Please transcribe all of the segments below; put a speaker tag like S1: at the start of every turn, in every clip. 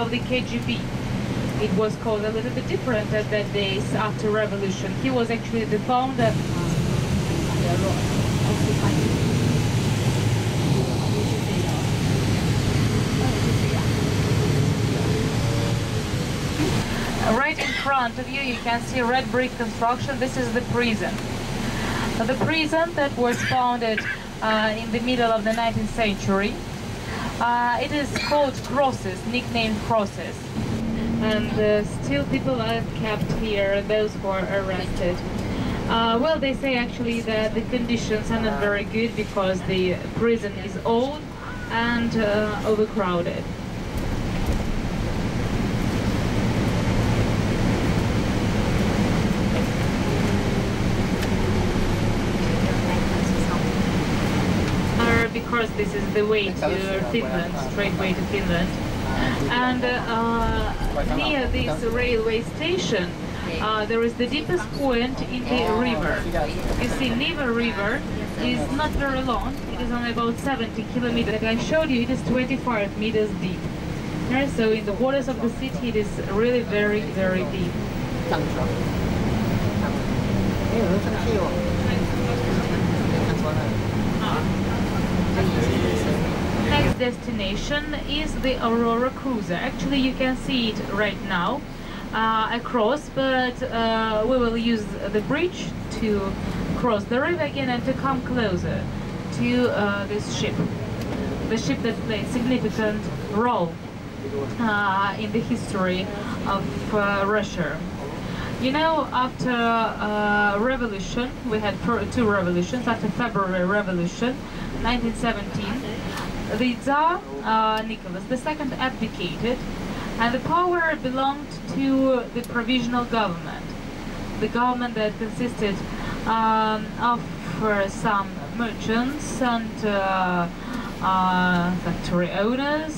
S1: of the KGB. It was called a little bit different at that days after revolution. He was actually the founder. Right in front of you, you can see red brick construction. This is the prison. The prison that was founded in the middle of the 19th century. It is called Crosses, nicknamed Crosses. And still people are kept here, those who are arrested. Well, they say actually that the conditions are not very good because the prison is old and overcrowded. Because this is the way to Finland, straight way to Finland. And near this railway station, there is the deepest point in the river. You see, Neva River is not very long. It is only about 70 kilometers. Like I showed you, it is 25 meters deep. So in the waters of the city, it is really very, very deep. Next destination is the Aurora cruiser. Actually, you can see it right now across, but we will use the bridge to cross the river again and to come closer to this ship. The ship that played a significant role in the history of Russia. You know, after revolution, we had two revolutions. After February Revolution, 1917, the Tsar Nicholas II abdicated, and the power belonged to the provisional government. The government that consisted of some merchants and factory owners,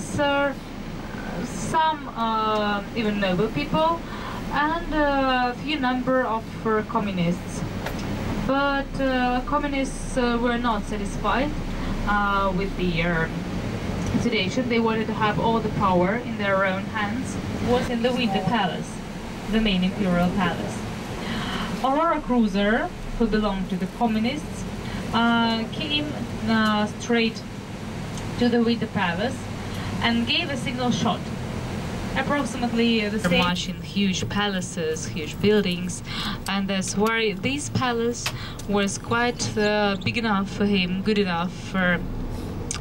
S1: some even noble people, and a few number of communists. But communists were not satisfied with the situation. They wanted to have all the power in their own hands. It was in the Winter Palace, the main imperial palace. Aurora cruiser, who belonged to the communists, came straight to the Winter Palace and gave a single shot. Approximately the same. Much in huge palaces, huge buildings, and that's why this palace was quite big enough for him, good enough for.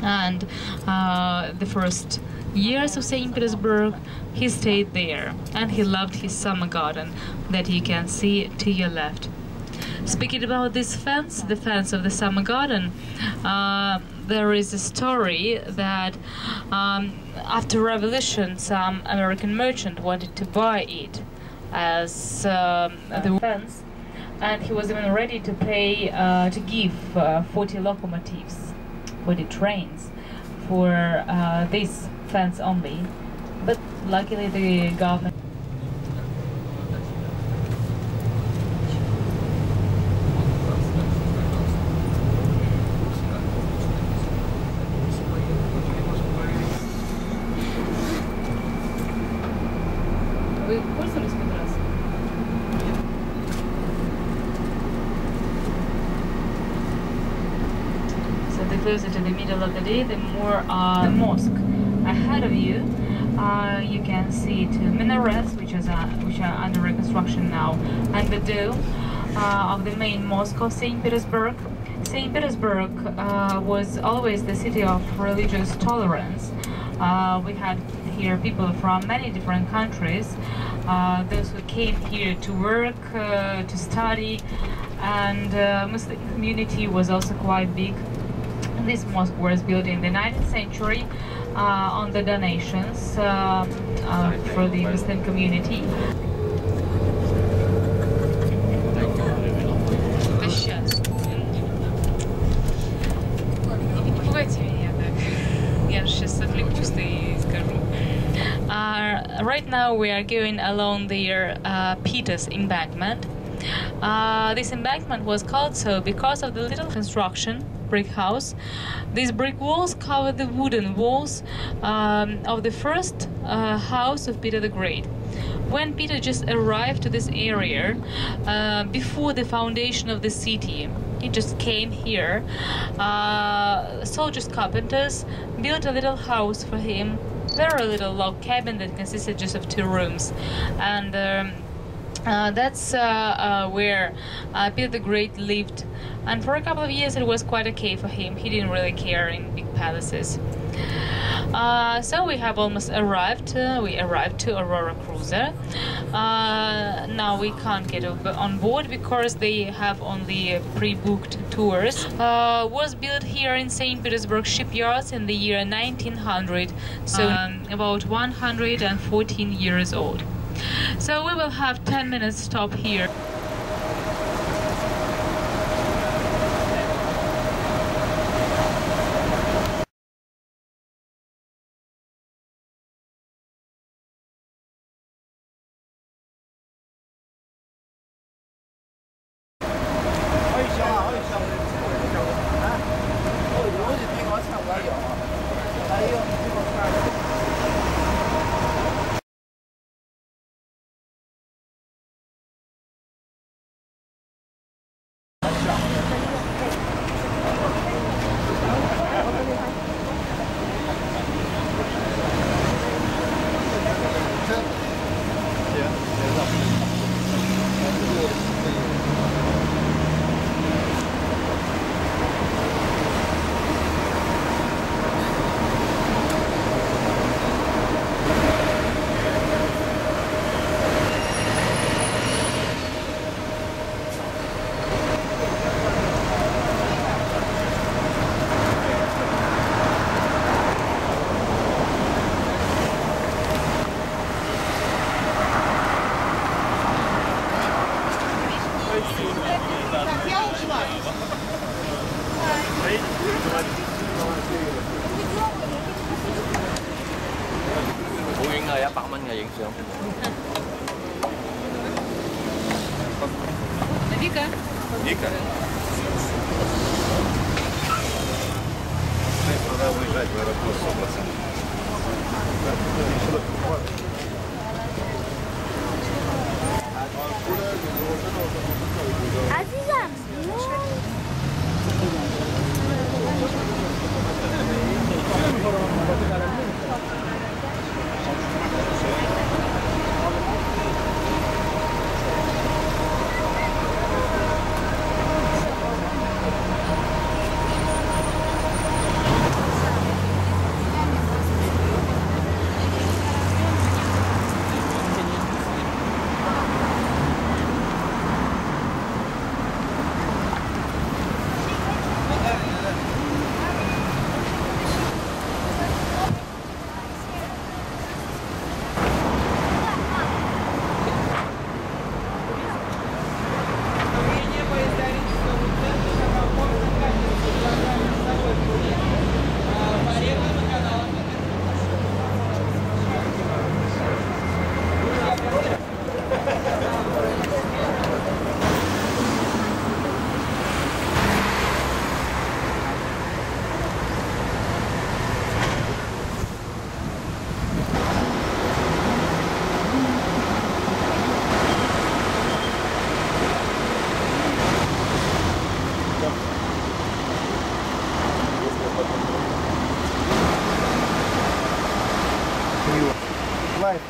S1: And the first years of St. Petersburg, he stayed there, and he loved his summer garden that you can see to your left. Speaking about this fence, the fence of the summer garden, there is a story that after revolution, some American merchant wanted to buy it as the fence, and he was even ready to pay to give 40 locomotives, 40 trains for this fence only. But luckily the government. The closer to the middle of the day, the more the mosque ahead of you. You can see two minarets, which are under reconstruction now, and the dome of the main mosque of St. Petersburg. St. Petersburg was always the city of religious tolerance. We had here people from many different countries, those who came here to work, to study, and Muslim community was also quite big. This mosque was built in the 19th century on the donations for the Muslim community. Right now we are going along the Peters embankment. This embankment was called so because of the little construction, brick house. These brick walls cover the wooden walls of the first house of Peter the Great. When Peter just arrived to this area, before the foundation of the city, he just came here. Soldiers, carpenters built a little house for him, very little log cabin that consisted just of 2 rooms, and that's where Peter the Great lived. And for a couple of years it was quite okay for him. He didn't really care in big palaces. So we have almost arrived. We arrived to Aurora cruiser. Now we can't get on board because they have only pre-booked tours. Was built here in St. Petersburg shipyards in the year 1900, so about 114 years old. So we will have 10 minutes stop here.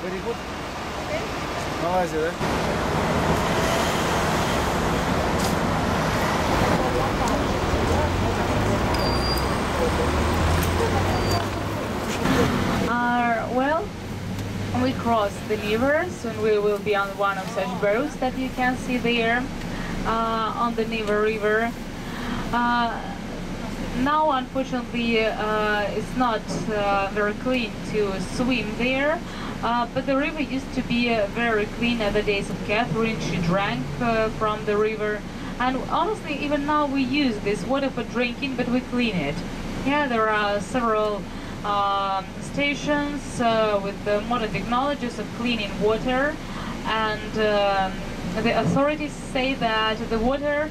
S2: Very good. Malaysia, да?
S1: Well, we crossed the river. Soon we will be on one of such boats that you can see there on the Neva River. Now, unfortunately, it's not very clean to swim there. But the river used to be very clean at the days of Catherine. She drank from the river, and honestly, even now we use this water for drinking, but we clean it. Yeah, there are several stations with the modern technologies of cleaning water, and The authorities say that the water